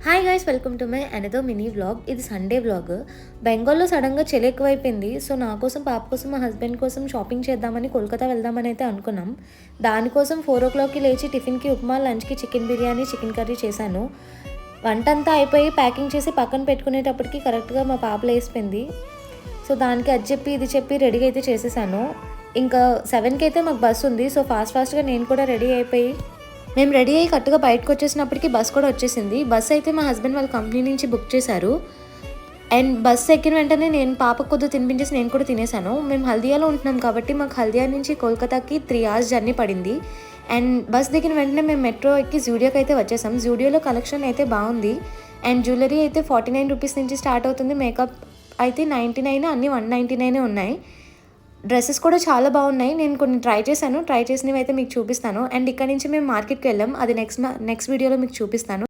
Hi guys, welcome to my another mini vlog. ఇది Sunday vlog. బెంగాల్లో సడన్గా చలి ఎక్కువైపోయింది. సో నా కోసం, పాప కోసం, మా హస్బెండ్ కోసం షాపింగ్ చేద్దామని కోల్కతా వెళ్దామని అయితే అనుకున్నాం. దానికోసం 4 o'clockకి లేచి టిఫిన్కి ఉప్మా, లంచ్కి చికెన్ బిర్యానీ, చికెన్ కర్రీ చేశాను. వంట అంతా అయిపోయి ప్యాకింగ్ చేసి పక్కన పెట్టుకునేటప్పటికి కరెక్ట్గా మా పాప లేసిపోయింది. సో దానికి అది చెప్పి ఇది చెప్పి రెడీగా అయితే చేసేసాను. ఇంకా 7కి అయితే మాకు బస్ ఉంది. సో ఫాస్ట్గా నేను కూడా రెడీ అయిపోయి మేము రెడీ అయ్యి కరెక్ట్గా బయటకు వచ్చేసినప్పటికీ బస్ కూడా వచ్చేసింది. బస్ అయితే మా హస్బెండ్ వాళ్ళ కంపెనీ నుంచి బుక్ చేశారు. అండ్ బస్ ఎక్కిన వెంటనే నేను పాపకు కొద్దిగా తినిపించేసి నేను కూడా తినేసాను. మేము హల్దియాలో ఉంటున్నాం కాబట్టి మాకు హల్దియా నుంచి కోల్కతాకి 3 hours జర్నీ పడింది. అండ్ బస్ దిగిన వెంటనే మేము మెట్రో ఎక్కి జూడియోకి అయితే వచ్చేసాం. జూడియోలో కలెక్షన్ అయితే బాగుంది. అండ్ జ్యువెలరీ అయితే 49 రూపీస్ నుంచి స్టార్ట్ అవుతుంది. మేకప్ అయితే 99, అన్నీ 199 ఉన్నాయి. డ్రెస్సెస్ కూడా చాలా బాగున్నాయి. నేను కొన్ని ట్రై చేశాను. ట్రై చేసినవి అయితే మీకు చూపిస్తాను. అండ్ ఇక్కడ నుంచి మేము మార్కెట్కి వెళ్ళాం. అది నెక్స్ట్ వీడియోలో మీకు చూపిస్తాను.